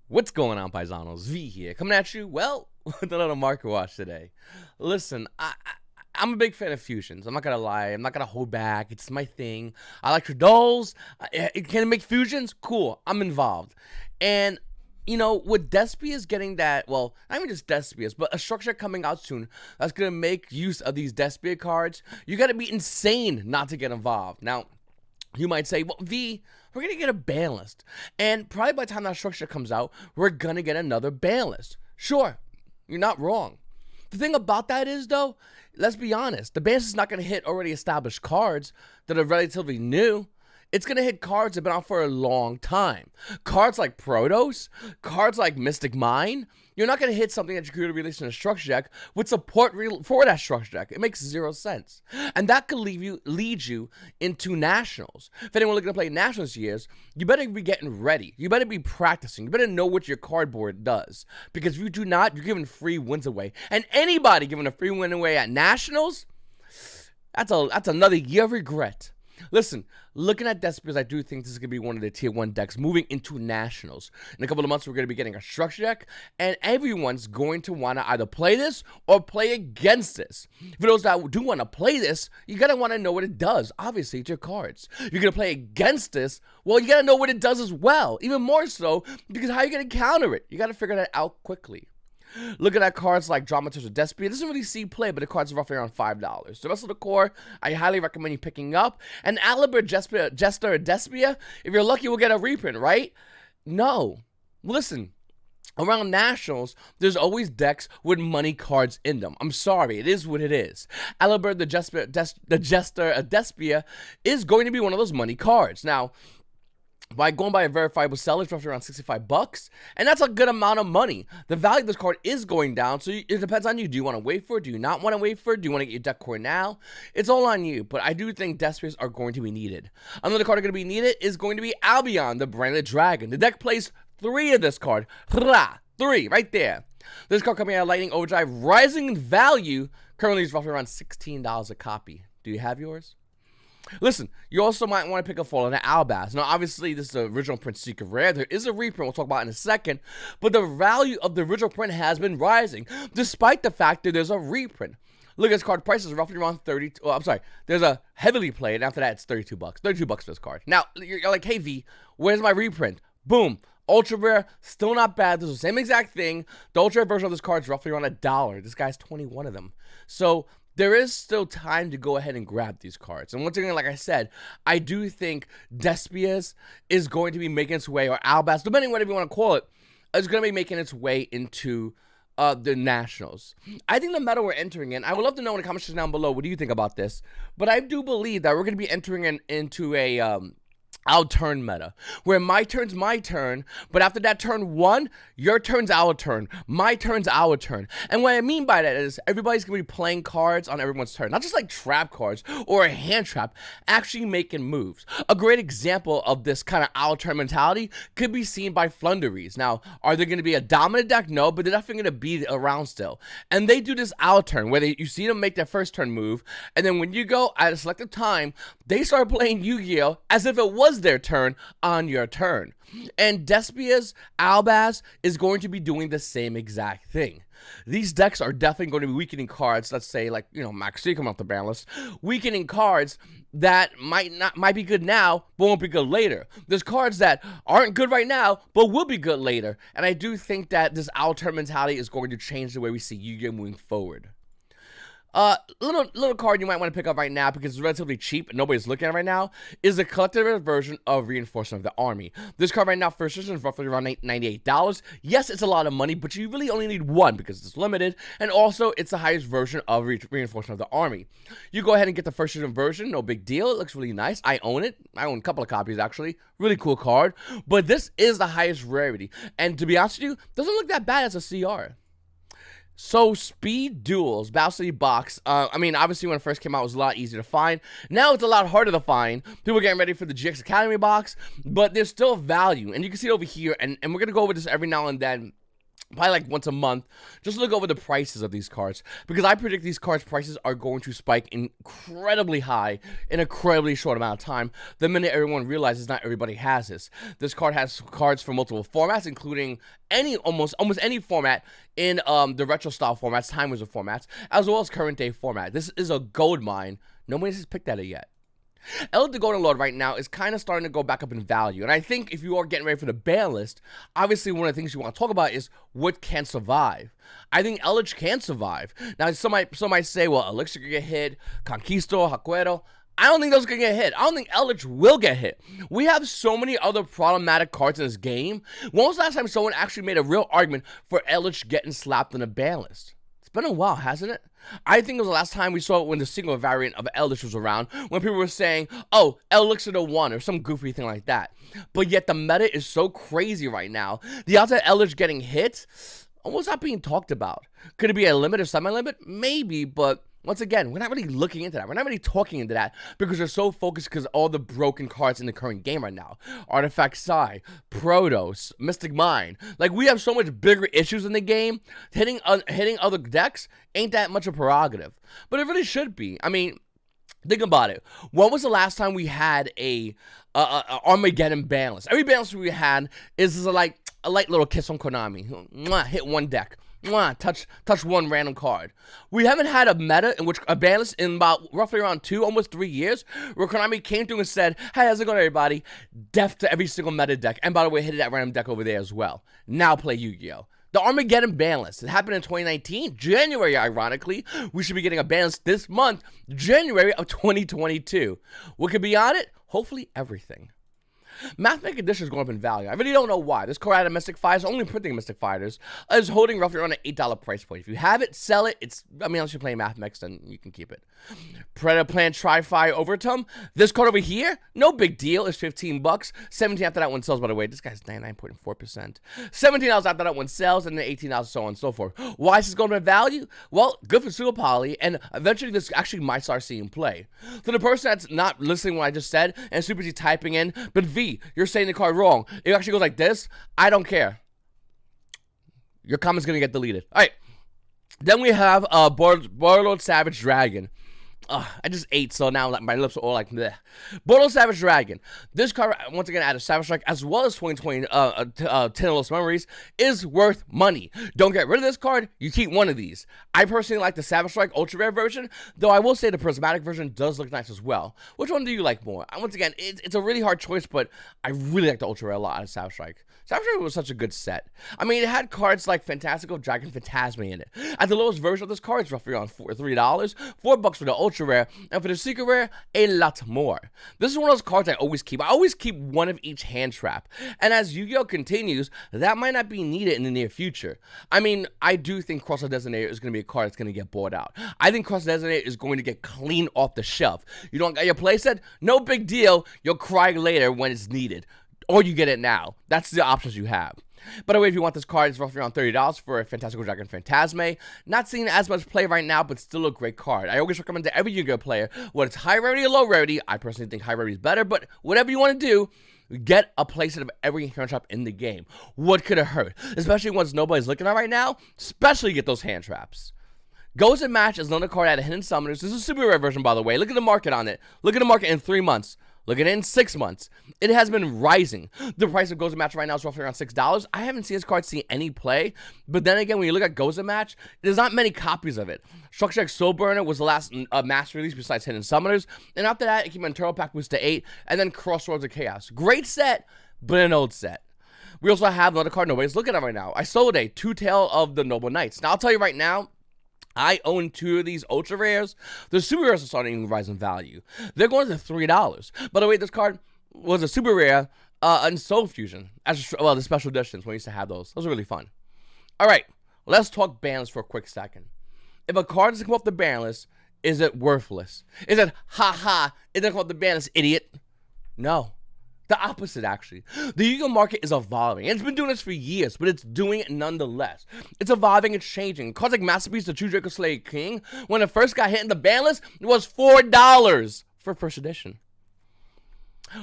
What's going on, Paisanos? V here, coming at you, well, with another market watch today. Listen, I'm a big fan of fusions. I'm not gonna lie. I'm not gonna hold back. It's my thing. I like Trudeau's. Can it make fusions? Cool. I'm involved. And, you know, with Despia's getting that, well, not even just Despia's, but a structure coming out soon that's gonna make use of these Despia cards, you gotta be insane not to get involved. Now, you might say, well, V, we're going to get a ban list. And probably by the time that structure comes out, we're going to get another ban list. Sure, you're not wrong. The thing about that is, though, let's be honest. The ban list is not going to hit already established cards that are relatively new. It's going to hit cards that have been out for a long time. Cards like Protos, cards like Mystic Mine. You're not going to hit something that you could release in a structure deck with support for that structure deck. It makes zero sense. And that could lead you into Nationals. If anyone looking to play Nationals years, you better be getting ready. You better be practicing. You better know what your cardboard does. Because if you do not, you're giving free wins away. And anybody giving a free win away at Nationals, that's another year of regret. Listen, looking at Despia's, I do think this is going to be one of the tier 1 decks moving into Nationals. In a couple of months, we're going to be getting a structure deck, and everyone's going to want to either play this or play against this. For those that do want to play this, you got to want to know what it does. Obviously, it's your cards. You're going to play against this, well, you got to know what it does as well. Even more so, because how are you going to counter it? You got to figure that out quickly. Looking at cards like Dramaturge or Despia, it doesn't really see play, but the cards are roughly around $5. The rest of the core, I highly recommend you picking up. And Albaz, Jester, or Despia, if you're lucky, we'll get a reprint, right? No. Listen, around Nationals, there's always decks with money cards in them. I'm sorry, it is what it is. Albaz, the Jester, or Despia, is going to be one of those money cards. Now, by going by a verifiable seller, it's roughly around $65, and that's a good amount of money. The value of this card is going down, so it depends on you. Do you want to wait for it? Do you not want to wait for it? Do you want to get your deck core now? It's all on you, but I do think Despias are going to be needed. Another card going to be needed is going to be Albion, the Branded Dragon. The deck plays 3 of this card. 3, right there. This card coming out of Lightning Overdrive, rising in value, currently is roughly around $16 a copy. Do you have yours? Listen, you also might want to pick up Fallen Albaz. Now, obviously, this is the original print secret rare. There is a reprint we'll talk about in a second, but the value of the original print has been rising, despite the fact that there's a reprint. Look at this card. Price is roughly around 30. Oh, I'm sorry. There's a heavily played, and after that, it's $32. $32 for this card. Now, you're like, hey, V, where's my reprint? Boom. Ultra rare, still not bad. This is the same exact thing. The ultra rare version of this card is roughly around $1. This guy's 21 of them. So there is still time to go ahead and grab these cards. And once again, like I said, I do think Despia's is going to be making its way, or Albaz, depending on whatever you want to call it, is going to be making its way into the Nationals. I think the meta we're entering in, I would love to know in the comments down below, what do you think about this? But I do believe that we're going to be entering into a out-turn meta, where my turn's my turn, but after that turn 1, your turn's our turn, my turn's our turn. And what I mean by that is everybody's gonna be playing cards on everyone's turn, not just like trap cards or a hand trap, actually making moves. A great example of this kind of out-turn mentality could be seen by Flunderies. Now, are they gonna be a dominant deck? No, but they're definitely gonna be around still. And they do this out-turn, where you see them make their first turn move, and then when you go at a selected time, they start playing Yu-Gi-Oh! As if it was their turn on your turn. And Despia's Albaz is going to be doing the same exact thing. These decks are definitely going to be weakening cards, let's say, like, you know, Max C coming off the ban list, weakening cards that might be good now, but won't be good later. There's cards that aren't good right now, but will be good later. And I do think that this out-turn mentality is going to change the way we see Yu-Gi-Oh! Moving forward. Little card you might want to pick up right now because it's relatively cheap and nobody's looking at it right now is a collector version of Reinforcement of the Army. This card right now, first edition, is roughly around $98. Yes, it's a lot of money, but you really only need one because it's limited, and also it's the highest version of Reinforcement of the Army. You go ahead and get the first edition version, no big deal. It looks really nice. I own it. I own a couple of copies actually. Really cool card, but this is the highest rarity, and to be honest with you, doesn't look that bad as a CR. So, Speed Duels, Battle City box. I mean, obviously when it first came out, it was a lot easier to find. Now it's a lot harder to find. People are getting ready for the GX Academy box, but there's still value. And you can see it over here, and we're going to go over this every now and then probably like once a month, just look over the prices of these cards, because I predict these cards' prices are going to spike incredibly high in a incredibly short amount of time. The minute everyone realizes not everybody has this. This card has cards for multiple formats, including almost any format in the retro style formats, time wizard formats, as well as current day format. This is a gold mine. Nobody has picked at it yet. Eldritch the Golden Lord right now is kind of starting to go back up in value. And I think if you are getting ready for the ban list, obviously one of the things you want to talk about is what can survive. I think Eldritch can survive. Now, some might say, well, Elixir can get hit, Conquistador, Hakuero. I don't think those can get hit. I don't think Eldritch will get hit. We have so many other problematic cards in this game. When was the last time someone actually made a real argument for Eldritch getting slapped on the ban list? It's been a while, hasn't it? I think it was the last time we saw it when the single variant of Eldritch was around, when people were saying, oh, Elixir to 1 or some goofy thing like that. But yet the meta is so crazy right now. The odds of Eldritch getting hit almost not being talked about. Could it be a limit or semi-limit? Maybe, but once again, we're not really looking into that. We're not really talking into that because we're so focused because all the broken cards in the current game right now. Artifact Psi, Protos, Mystic Mine. Like, we have so much bigger issues in the game. Hitting other decks ain't that much a prerogative. But it really should be. I mean, think about it. When was the last time we had a Armageddon ban list? Every ban list we had is like a light little kiss on Konami. Mwah, hit one deck. Mwah, touch one random card. We haven't had a meta in which a ban list in about roughly around 2, almost 3 years, where Konami came through and said, hey, how's it going, everybody? Death to every single meta deck. And by the way, hit that random deck over there as well. Now play Yu-Gi-Oh! The Armageddon ban list. It happened in 2019, January, ironically. We should be getting a ban list this month, January of 2022. What could be on it? Hopefully everything. Mathematic Edition is going up in value. I really don't know why. This card out of Mystic Fighters, only printing Mystic Fighters, is holding roughly around an $8 price point. If you have it, sell it. Unless you're playing Mathmex, then you can keep it. Predator Plant Tri-Fi Overtum. This card over here, no big deal. It's $15. 17 after that one sells, by the way. This guy's 99.4%. $17 after that one sells, and then $18, so on and so forth. Why is this going up in value? Well, good for Super Poly, and eventually this actually might start seeing play. For the person that's not listening to what I just said, and super easy typing in, but V, you're saying the card wrong. It actually goes like this. I don't care. Your comment's gonna get deleted. All right. Then we have Borderlord Savage Dragon. I just ate, so now my lips are all like bleh. Borderlord Savage Dragon. This card, once again, out of Savage Strike, as well as 2020 10 Lost Memories, is worth money. Don't get rid of this card. You keep one of these. I personally like the Savage Strike Ultra Rare version, though I will say the Prismatic version does look nice as well. Which one do you like more? Once again, it's a really hard choice, but I really like the Ultra Rare a lot out of Savage Strike. Savage Strike was such a good set. I mean, it had cards like Fantastical Dragon Phantasme in it. At the lowest version of this card, it's roughly around $3. $4 for the Ultra Rare, and for the Secret Rare, a lot more. This is one of those cards I always keep. I always keep one of each hand trap. And as Yu-Gi-Oh! Continues, that might not be needed in the near future. I mean, I do think Cross the Designator is going to be a card that's going to get bought out. I think Cross the Designator is going to get clean off the shelf. You don't got your playset? No big deal. You'll cry later when it's needed. Or you get it now. That's the options you have. By the way, if you want this card, it's roughly around $30 for a Fantastical Dragon Phantasme. Not seeing as much play right now, but still a great card. I always recommend to every Yu-Gi-Oh! Player, whether it's high rarity or low rarity. I personally think high rarity is better, but whatever you want to do, get a playset of every hand trap in the game. What could it hurt? Especially once nobody's looking at right now, especially get those hand traps. Goes and Match is another card out of Hidden Summoners. This is a super rare version, by the way. Look at the market on it. Look at the market in 3 months. Look at it in 6 months. It has been rising. The price of Goes and Match right now is roughly around $6. I haven't seen this card see any play. But then again, when you look at Goes and Match, there's not many copies of it. Structure X Soul Burner was the last mass release besides Hidden Summoners. And after that, it came in Turtle Pack Boost to 8. And then Crossroads of Chaos. Great set, but an old set. We also have another card nobody's looking at right now. I sold a Two-Tail of the Noble Knights. Now, I'll tell you right now, I own 2 of these ultra rares. The super rares are starting to rise in value. They're going to $3. By the way, this card was a super rare and Soul Fusion. Well, the special editions when we used to have those. Those are really fun. All right, let's talk ban list for a quick second. If a card doesn't come off the ban list, is it worthless? Is it, ha, it doesn't come off the ban list, idiot? No. The opposite, actually. The Yu-Gi-Oh! Market is evolving. And it's been doing this for years, but it's doing it nonetheless. It's evolving, it's changing. Cards like Masterpiece, the True Draco Slayer King, when it first got hit in the ban list, it was $4 for first edition.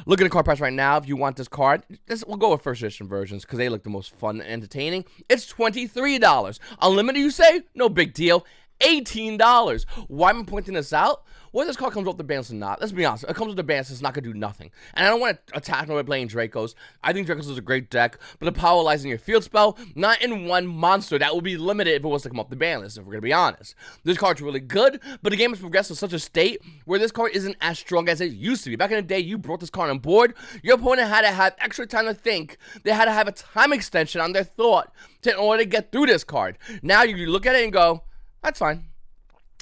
Look at the card price right now. If you want this card, we'll go with first edition versions because they look the most fun and entertaining. It's $23. Unlimited, you say? No big deal. $18. Why am I pointing this out? Whether this card comes off the bands or not, let's be honest. It comes with the bands, it's not going to do nothing. And I don't want to attack nobody playing Dracos. I think Dracos is a great deck, but the power lies in your field spell, not in one monster. That would be limited if it was to come off the ban list, if we're going to be honest. This card's really good, but the game has progressed to such a state where this card isn't as strong as it used to be. Back in the day, you brought this card on board, your opponent had to have extra time to think. They had to have a time extension on their thought in order to get through this card. Now you look at it and go, that's fine.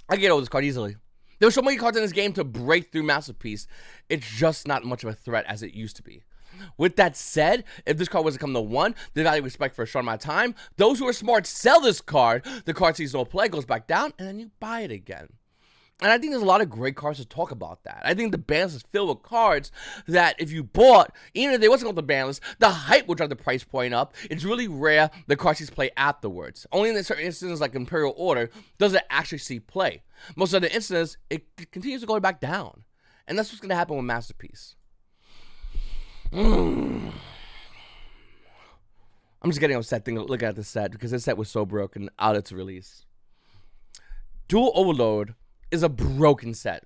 I can get over this card easily. There's so many cards in this game to break through Masterpiece. It's just not much of a threat as it used to be. With that said, if this card was to come to 1, the value we expect for a short amount of time, those who are smart sell this card, the card sees no play, goes back down, and then you buy it again. And I think there's a lot of great cards to talk about that. I think the ban list is filled with cards that if you bought, even if they wasn't on the ban list, the hype will drive the price point up. It's really rare the cards sees play afterwards. Only in certain instances like Imperial Order does it actually see play. Most of the instances, it continues to go back down. And that's what's going to happen with Masterpiece. I'm just getting upset looking at this set because this set was so broken out its release. Dual Overload is a broken set.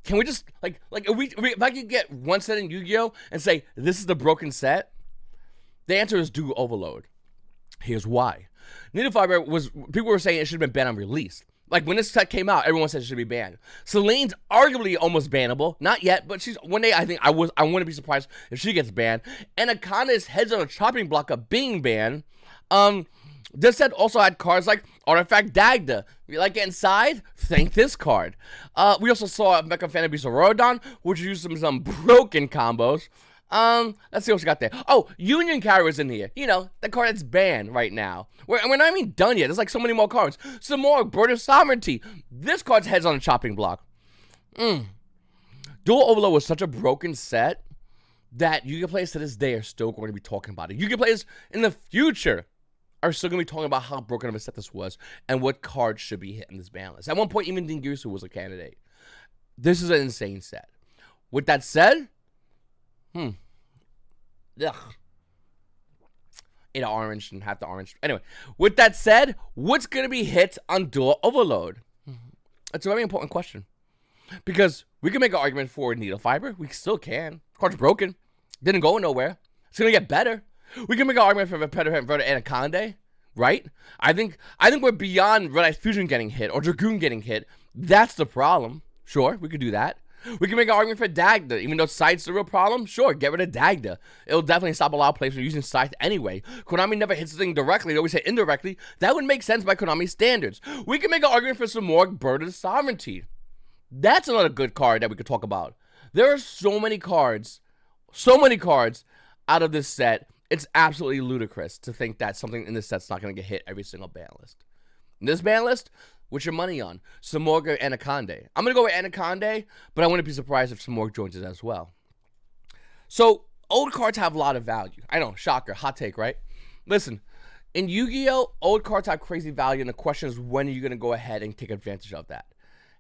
Can we just if I could get one set in Yu-Gi-Oh and say this is the broken set, the answer is Dual Overload. Here's why. Needle Fiber people were saying it should have been banned on release. Like when this set came out, everyone said it should be banned. Celine's arguably almost bannable, not yet, but she's one day I wouldn't be surprised if she gets banned. And Akana's heads on a chopping block of being banned. This set also had cards like Artifact Dagda. If you like it inside, thank this card. We also saw Mecha Fantasy Rorodon, which used some broken combos. Let's see what we got there. Oh, Union Carrier was in here. You know, the card that's banned right now. We're not even done yet. There's like so many more cards. Some more Bird of Sovereignty. This card's heads on a chopping block. Dual Overload was such a broken set that Yu-Gi-Oh players to this day are still going to be talking about it. Yu-Gi-Oh players in the future are still going to be talking about how broken of a set this was and what cards should be hitting this ban list. At one point, even Dingirsu was a candidate. This is an insane set. With that said, ugh. Ate an orange and half the orange. Anyway, with that said, what's going to be hit on Dual Overload? It's a very important question. Because we can make an argument for Needle Fiber. We still can. Card's broken. Didn't go nowhere. It's going to get better. We can make an argument for Repetitive Inverted Anaconda, right? I think we're beyond Red Eye Fusion getting hit or Dragoon getting hit. That's the problem. Sure, we could do that. We can make an argument for Dagda. Even though Scythe's the real problem, sure, get rid of Dagda. It'll definitely stop a lot of players from using Scythe anyway. Konami never hits the thing directly. They always hit indirectly. That would make sense by Konami standards. We can make an argument for some more Bird of Sovereignty. That's another good card that we could talk about. There are so many cards out of this set. It's absolutely ludicrous to think that something in this set's not going to get hit every single ban list. In this ban list, what's your money on? Samorg or Anaconda? I'm going to go with Anaconda, but I wouldn't be surprised if Samorg joins it as well. So, old cards have a lot of value. I know, shocker, hot take, right? Listen, in Yu-Gi-Oh, old cards have crazy value, and the question is when are you going to go ahead and take advantage of that?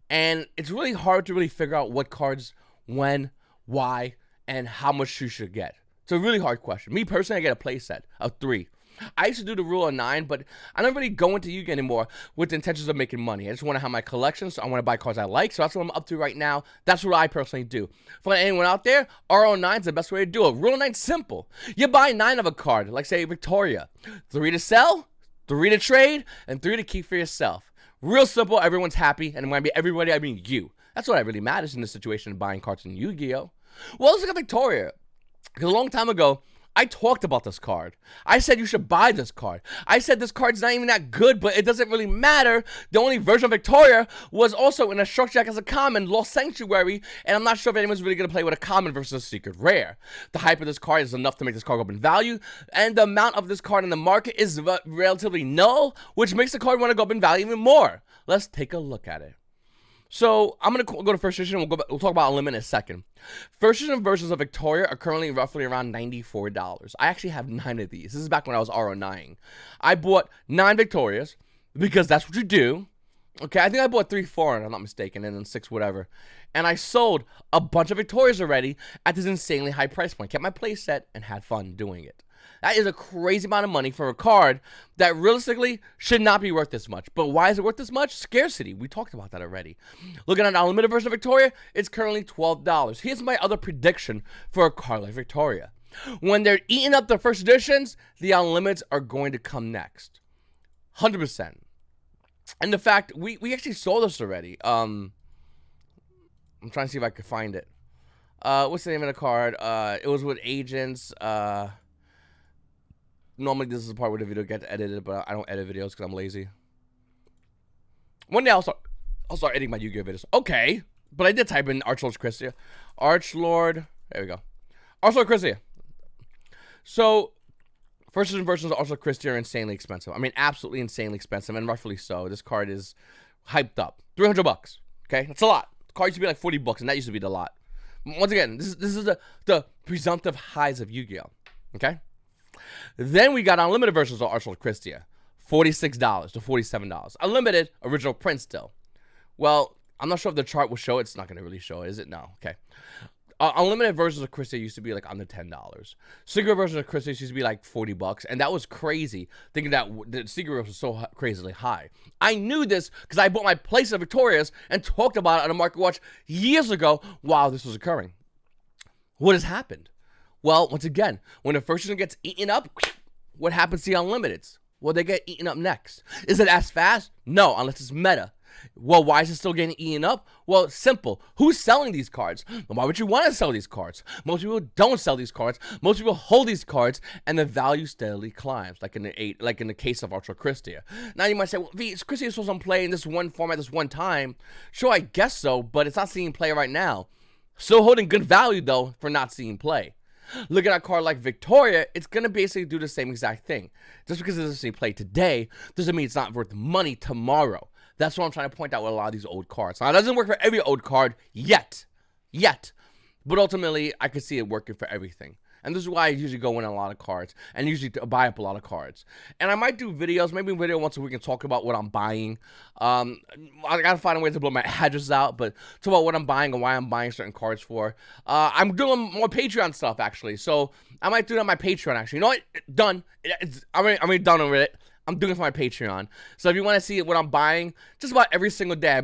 And it's really hard to really figure out what cards, when, why, and how much you should get. It's a really hard question. Me personally, I get a play set of 3. I used to do the rule of 9, but I don't really go into Yu-Gi anymore with the intentions of making money. I just want to have my collection, so I want to buy cards I like. So that's what I'm up to right now. That's what I personally do. For anyone out there, RO9 is the best way to do it. Rule 9 is simple. You buy 9 of a card, like say Victoria. 3 to sell, 3 to trade, and 3 to keep for yourself. Real simple. Everyone's happy, and when I mean everybody, I mean you. That's what really matters in this situation of buying cards in Yu-Gi-Oh. Well, let's look at Victoria. Because a long time ago, I talked about this card. I said you should buy this card. I said this card's not even that good, but it doesn't really matter. The only version of Victoria was also in a structure deck as a common, Lost Sanctuary, and I'm not sure if anyone's really going to play with a common versus a secret rare. The hype of this card is enough to make this card go up in value, and the amount of this card in the market is relatively null, which makes the card want to go up in value even more. Let's take a look at it. So, I'm going to go to first edition, and we'll talk about Unlimited in a second. First edition versions of Victoria are currently roughly around $94. I actually have 9 of these. This is back when I was RO9. I bought 9 Victorias, because that's what you do. Okay, I think I bought 3 foreign, if I'm not mistaken, and then 6 whatever. And I sold a bunch of Victorias already at this insanely high price point. Kept my play set and had fun doing it. That is a crazy amount of money for a card that realistically should not be worth this much. But why is it worth this much? Scarcity. We talked about that already. Looking at an unlimited version of Victoria, it's currently $12. Here's my other prediction for a card like Victoria. When they're eating up the first editions, the unlimiteds are going to come next. 100%. And the fact, we actually saw this already. I'm trying to see if I could find it. What's the name of the card? It was with agents. Normally this is the part where the video gets edited, but I don't edit videos because I'm lazy. One day I'll start editing my Yu-Gi-Oh videos. Okay, but I did type in Archlord Christia. Archlord, there we go. Archlord Christia. So, first edition versions of Archlord Christia are insanely expensive. I mean, absolutely insanely expensive, and rightfully so. This card is hyped up. $300. Okay, that's a lot. The card used to be like $40, and that used to be the lot. Once again, this is the presumptive highs of Yu-Gi-Oh. Okay. Then we got unlimited versions of Archlord Christia, $46 to $47. Unlimited original print still. Well, I'm not sure if the chart will show it. It's not going to really show it, is it? No. Okay. Unlimited versions of Christia used to be like under $10. Secret versions of Christia used to be like $40, and that was crazy. Thinking that the secret was so crazily high. I knew this because I bought my place of Victorias and talked about it on a Market Watch years ago while this was occurring. What has happened? Well, once again, when the first one gets eaten up, what happens to the unlimiteds? Well, they get eaten up next. Is it as fast? No, unless it's meta. Well, why is it still getting eaten up? Well, it's simple. Who's selling these cards? Why would you want to sell these cards? Most people don't sell these cards. Most people hold these cards, and the value steadily climbs, like in the case of Archlord Christia. Now you might say, well, Christia is supposed to play in this one format, this one time. Sure, I guess so, but it's not seeing play right now. Still holding good value though for not seeing play. Look at a card like Victoria, it's going to basically do the same exact thing. Just because it doesn't see play today doesn't mean it's not worth money tomorrow. That's what I'm trying to point out with a lot of these old cards. Now, it doesn't work for every old card yet. But ultimately, I could see it working for everything. And this is why I usually go in a lot of cards and usually buy up a lot of cards. And I might do videos, maybe a video once a week and talk about what I'm buying. I gotta find a way to blow my address out, but talk about what I'm buying and why I'm buying certain cards for. I'm doing more Patreon stuff actually, so I might do that on my Patreon actually. You know what? Done. I'm already done with it. I'm doing it for my Patreon. So if you want to see what I'm buying, just about every single day,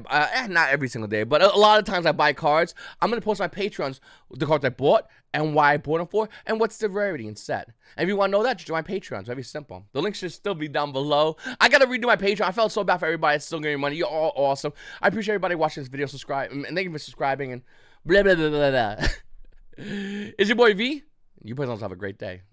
not every single day, but a lot of times I buy cards, I'm going to post on my Patreons the cards I bought and why I bought them for and what's the rarity instead. And if you want to know that, just join my Patreon. It's very simple. The link should still be down below. I got to redo my Patreon. I felt so bad for everybody that's still getting money. You're all awesome. I appreciate everybody watching this video. Subscribe. And thank you for subscribing and blah, blah, blah, blah, blah. It's your boy V. You guys have a great day.